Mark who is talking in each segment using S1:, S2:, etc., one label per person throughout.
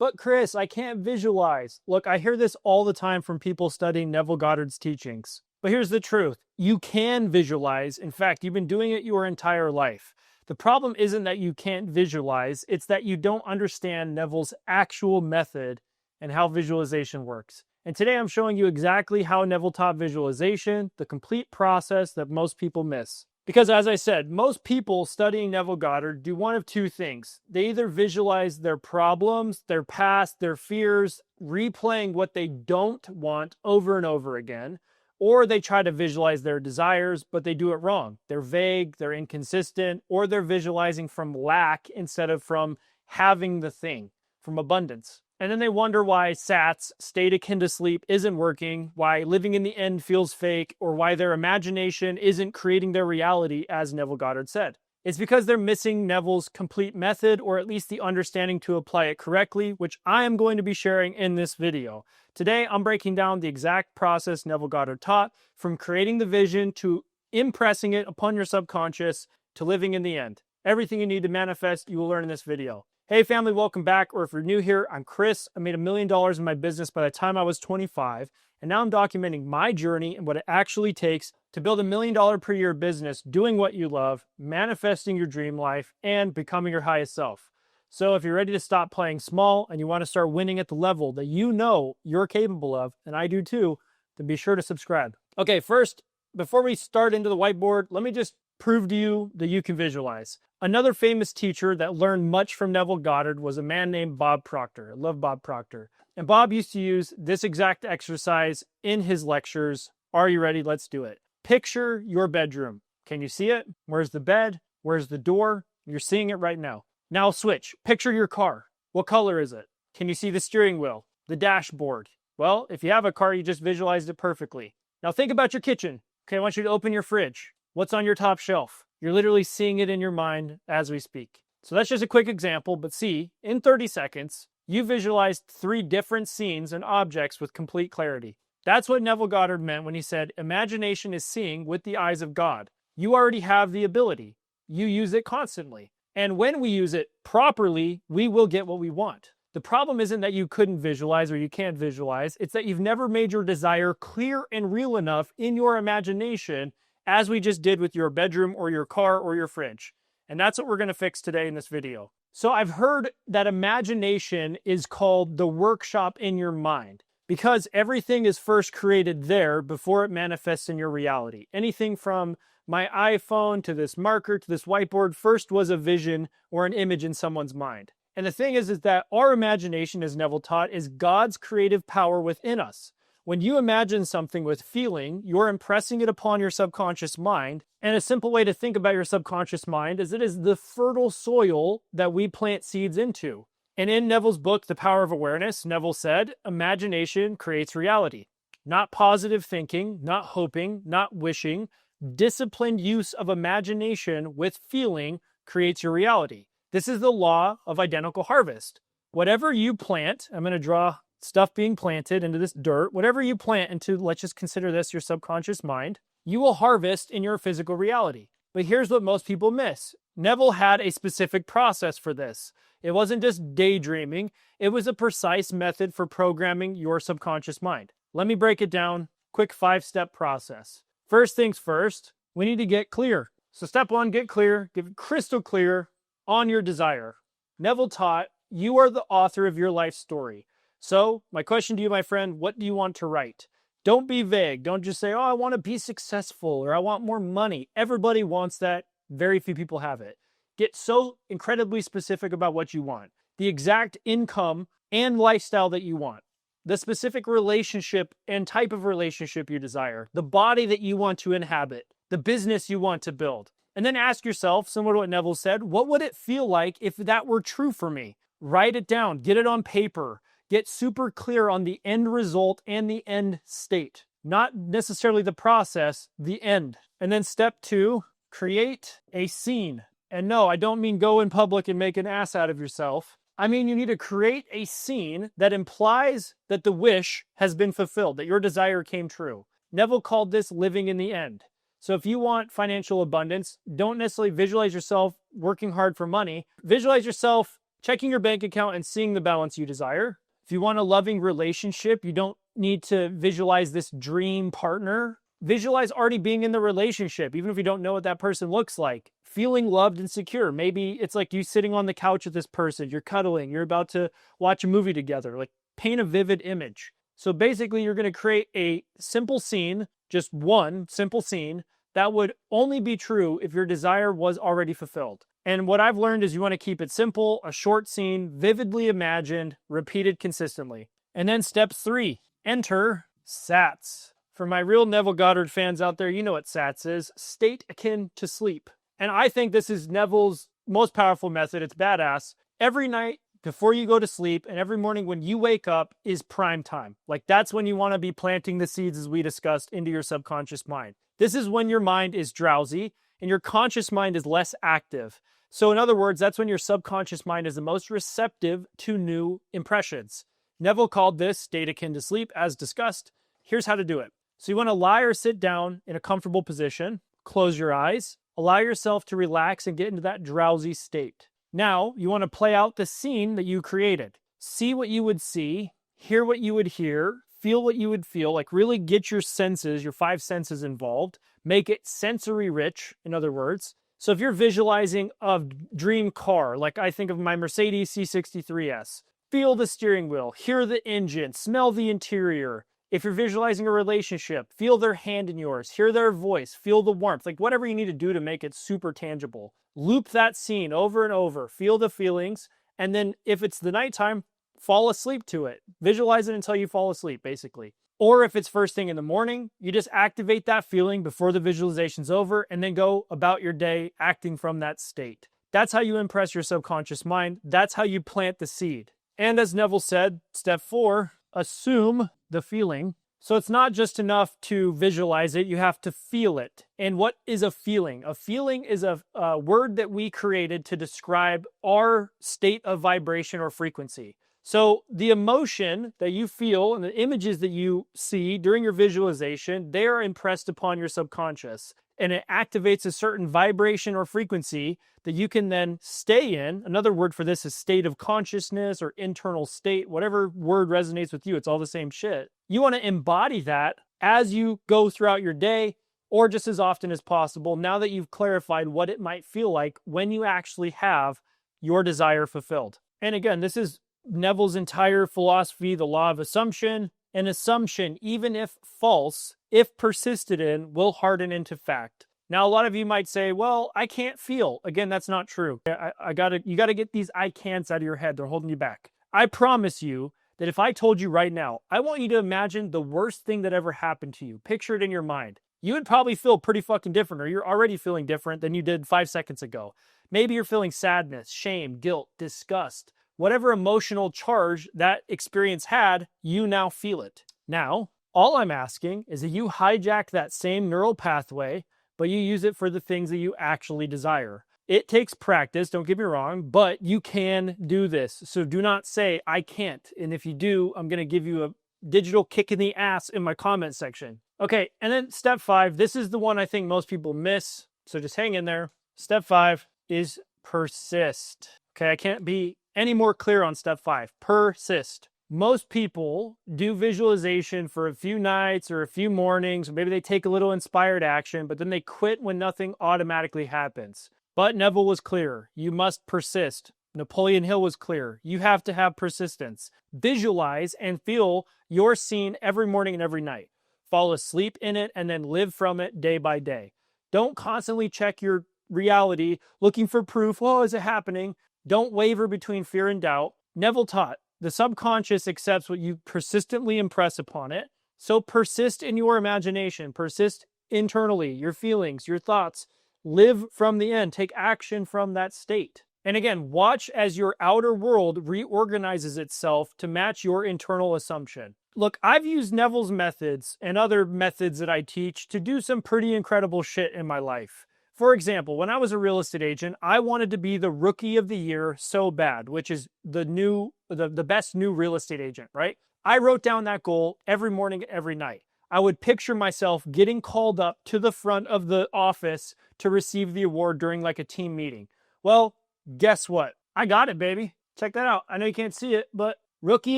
S1: But Chris, I can't visualize. Look, I hear this all the time from people studying Neville Goddard's teachings. But here's the truth. You can visualize. In fact, you've been doing it your entire life. The problem isn't that you can't visualize, it's that you don't understand Neville's actual method and how visualization works. And today I'm showing you exactly how Neville taught visualization, the complete process that most people miss. Because as I said, most people studying Neville Goddard do one of two things. They either visualize their problems, their past, their fears, replaying what they don't want over and over again, or they try to visualize their desires, but they do it wrong. They're vague, they're inconsistent, or they're visualizing from lack instead of from having the thing, from abundance. And then they wonder why SATs, state akin to sleep, isn't working, why living in the end feels fake, or why their imagination isn't creating their reality, as Neville Goddard said. It's because they're missing Neville's complete method, or at least the understanding to apply it correctly, which I am going to be sharing in this video. Today, I'm breaking down the exact process Neville Goddard taught, from creating the vision to impressing it upon your subconscious to living in the end. Everything you need to manifest, you will learn in this video. Hey family, welcome back, or if you're new here, I'm Chris. I made $1 million in my business by the time I was 25, and now I'm documenting my journey and what it actually takes to build $1 million per year business, doing what you love, manifesting your dream life, and becoming your highest self. So if you're ready to stop playing small and you want to start winning at the level that you know you're capable of, and I do too, then be sure to subscribe. Okay, first, before we start into the whiteboard, let me just prove to you that you can visualize. Another famous teacher that learned much from Neville Goddard was a man named Bob Proctor. I love Bob Proctor. And Bob used to use this exact exercise in his lectures. Are you ready? Let's do it. Picture your bedroom. Can you see it? Where's the bed? Where's the door? You're seeing it right now. Now switch. Picture your car. What color is it? Can you see the steering wheel? The dashboard? Well, if you have a car, you just visualized it perfectly. Now think about your kitchen. Okay, I want you to open your fridge. What's on your top shelf? You're literally seeing it in your mind as we speak. So that's just a quick example, but see, in 30 seconds, you visualized 3 different scenes and objects with complete clarity. That's what Neville Goddard meant when he said, imagination is seeing with the eyes of God. You already have the ability. You use it constantly. And when we use it properly, we will get what we want. The problem isn't that you couldn't visualize or you can't visualize. It's that you've never made your desire clear and real enough in your imagination, as we just did with your bedroom or your car or your fridge. And that's what we're going to fix today in this video. So I've heard that imagination is called the workshop in your mind because everything is first created there before it manifests in your reality. Anything from my iPhone to this marker to this whiteboard first was a vision or an image in someone's mind. And the thing is that our imagination, as Neville taught, is God's creative power within us. When you imagine something with feeling, you're impressing it upon your subconscious mind. And a simple way to think about your subconscious mind is it is the fertile soil that we plant seeds into. And in Neville's book, The Power of Awareness, Neville said, imagination creates reality. Not positive thinking, not hoping, not wishing. Disciplined use of imagination with feeling creates your reality. This is the law of identical harvest. Whatever you plant, I'm going to draw stuff being planted into this dirt, whatever you plant into, let's just consider this your subconscious mind, you will harvest in your physical reality. But here's what most people miss. Neville had a specific process for this. It wasn't just daydreaming. It was a precise method for programming your subconscious mind. Let me break it down. Quick 5-step process. First things first, we need to get clear. So step 1, get clear, get crystal clear on your desire. Neville taught, you are the author of your life story. So, my question to you, my friend, what do you want to write? Don't be vague. Don't just say, oh, I want to be successful or I want more money. Everybody wants that. Very few people have it. Get so incredibly specific about what you want. The exact income and lifestyle that you want. The specific relationship and type of relationship you desire. The body that you want to inhabit. The business you want to build. And then ask yourself, similar to what Neville said, what would it feel like if that were true for me? Write it down. Get it on paper. Get super clear on the end result and the end state. Not necessarily the process, the end. And then step 2, create a scene. And no, I don't mean go in public and make an ass out of yourself. I mean, you need to create a scene that implies that the wish has been fulfilled, that your desire came true. Neville called this living in the end. So if you want financial abundance, don't necessarily visualize yourself working hard for money. Visualize yourself checking your bank account and seeing the balance you desire. If you want a loving relationship, you don't need to visualize this dream partner. Visualize already being in the relationship, even if you don't know what that person looks like. Feeling loved and secure. Maybe it's like you sitting on the couch with this person, you're cuddling, you're about to watch a movie together. Like, paint a vivid image. So basically, you're going to create a simple scene, just one simple scene, that would only be true if your desire was already fulfilled. And what I've learned is you want to keep it simple, a short scene, vividly imagined, repeated consistently. And then step 3, enter SATS. For my real Neville Goddard fans out there, you know what SATS is, state akin to sleep. And I think this is Neville's most powerful method. It's badass. Every night before you go to sleep and every morning when you wake up is prime time. Like, that's when you want to be planting the seeds, as we discussed, into your subconscious mind. This is when your mind is drowsy and your conscious mind is less active. So in other words, that's when your subconscious mind is the most receptive to new impressions. Neville called this state akin to sleep, as discussed. Here's how to do it. So you want to lie or sit down in a comfortable position, close your eyes, allow yourself to relax and get into that drowsy state. Now, you want to play out the scene that you created. See what you would see, hear what you would hear, feel what you would feel, like really get your senses, your 5 senses involved. Make it sensory rich, in other words. So if you're visualizing a dream car, like I think of my Mercedes C63S, feel the steering wheel, hear the engine, smell the interior. If you're visualizing a relationship, feel their hand in yours, hear their voice, feel the warmth, like whatever you need to do to make it super tangible. Loop that scene over and over, feel the feelings, and then if it's the nighttime, fall asleep to it. Visualize it until you fall asleep, basically. Or if it's first thing in the morning, you just activate that feeling before the visualization's over and then go about your day acting from that state. That's how you impress your subconscious mind. That's how you plant the seed. And as Neville said, step 4, assume the feeling. So it's not just enough to visualize it, you have to feel it. And what is a feeling? A feeling is a word that we created to describe our state of vibration or frequency. So the emotion that you feel and the images that you see during your visualization, they are impressed upon your subconscious. And it activates a certain vibration or frequency that you can then stay in. Another word for this is state of consciousness or internal state, whatever word resonates with you, it's all the same shit. You want to embody that as you go throughout your day or just as often as possible now that you've clarified what it might feel like when you actually have your desire fulfilled. And again, this is Neville's entire philosophy, the law of assumption. An assumption, even if false, if persisted in, will harden into fact. Now, a lot of you might say, well, I can't feel. Again, that's not true. You gotta get these I can'ts out of your head. They're holding you back. I promise you that if I told you right now, I want you to imagine the worst thing that ever happened to you. Picture it in your mind. You would probably feel pretty fucking different, or you're already feeling different than you did 5 seconds ago. Maybe you're feeling sadness, shame, guilt, disgust. Whatever emotional charge that experience had, you now feel it. Now, all I'm asking is that you hijack that same neural pathway, but you use it for the things that you actually desire. It takes practice, don't get me wrong, but you can do this. So do not say, I can't. And if you do, I'm going to give you a digital kick in the ass in my comment section. Okay, and then step 5, this is the one I think most people miss, so just hang in there. Step 5 is persist. Okay, I can't be any more clear on step 5. Persist. Most people do visualization for a few nights or a few mornings, or maybe they take a little inspired action, but then they quit when nothing automatically happens. But Neville was clear. You must persist. Napoleon Hill was clear. You have to have persistence. Visualize and feel your scene every morning and every night. Fall asleep in it and then live from it day by day. Don't constantly check your reality looking for proof. Oh, is it happening? Don't waver between fear and doubt. Neville taught, the subconscious accepts what you persistently impress upon it. So persist in your imagination. Persist internally, your feelings, your thoughts. Live from the end. Take action from that state. And again, watch as your outer world reorganizes itself to match your internal assumption. Look, I've used Neville's methods and other methods that I teach to do some pretty incredible shit in my life. For example, when I was a real estate agent, I wanted to be the rookie of the year so bad, which is the best new real estate agent, right? I wrote down that goal every morning, every night. I would picture myself getting called up to the front of the office to receive the award during like a team meeting. Well, guess what? I got it, baby. Check that out. I know you can't see it, but Rookie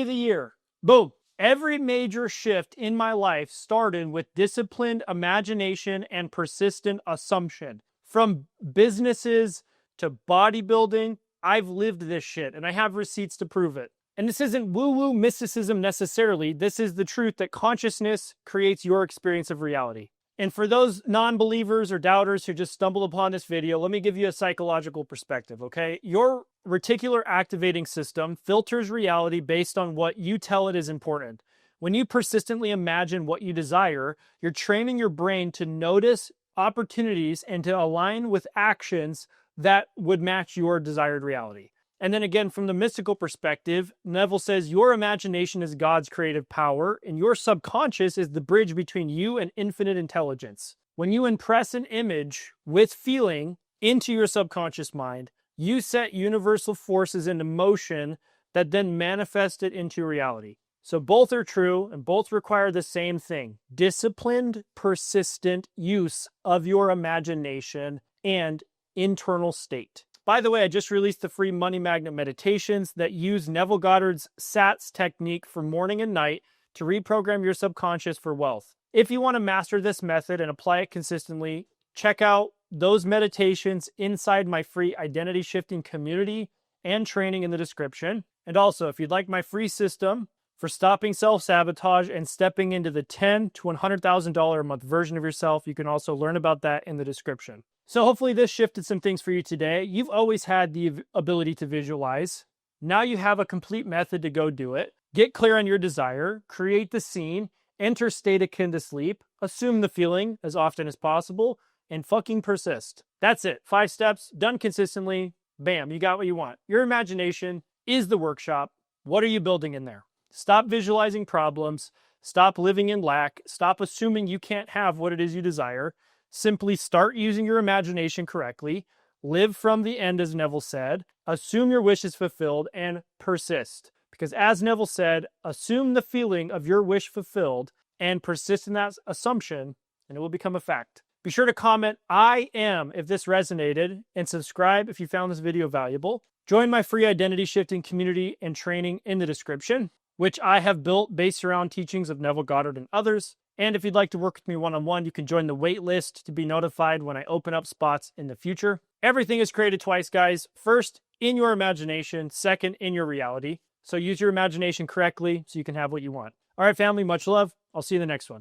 S1: of the Year. Boom. Every major shift in my life started with disciplined imagination and persistent assumption. From businesses to bodybuilding, I've lived this shit, and I have receipts to prove it. And this isn't woo-woo mysticism necessarily. This is the truth that consciousness creates your experience of reality. And for those non-believers or doubters who just stumbled upon this video, let me give you a psychological perspective, okay? Your reticular activating system filters reality based on what you tell it is important. When you persistently imagine what you desire, you're training your brain to notice opportunities and to align with actions that would match your desired reality. And then again, from the mystical perspective, Neville says your imagination is God's creative power, and your subconscious is the bridge between you and infinite intelligence. When you impress an image with feeling into your subconscious mind, you set universal forces into motion that then manifest it into reality. So both are true, and both require the same thing: disciplined, persistent use of your imagination and internal state. By the way, I just released the free Money Magnet meditations that use Neville Goddard's SATS technique for morning and night to reprogram your subconscious for wealth. If you want to master this method and apply it consistently, check out those meditations inside my free identity shifting community and training in the description. And also, if you'd like my free system for stopping self-sabotage and stepping into the $10,000 to $100,000 a month version of yourself, you can also learn about that in the description. So hopefully this shifted some things for you today. You've always had the ability to visualize. Now you have a complete method to go do it. Get clear on your desire, create the scene, enter state akin to sleep, assume the feeling as often as possible, and fucking persist. That's it. 5 steps, done consistently. Bam, you got what you want. Your imagination is the workshop. What are you building in there? Stop visualizing problems. Stop living in lack. Stop assuming you can't have what it is you desire. Simply start using your imagination correctly. Live from the end, as Neville said. Assume your wish is fulfilled and persist. Because as Neville said, assume the feeling of your wish fulfilled and persist in that assumption, and it will become a fact. Be sure to comment "I am" if this resonated, and subscribe if you found this video valuable. Join my free identity shifting community and training in the description, which I have built based around teachings of Neville Goddard and others. And if you'd like to work with me one-on-one, you can join the wait list to be notified when I open up spots in the future. Everything is created twice, guys. First, in your imagination. Second, in your reality. So use your imagination correctly so you can have what you want. All right, family, much love. I'll see you in the next one.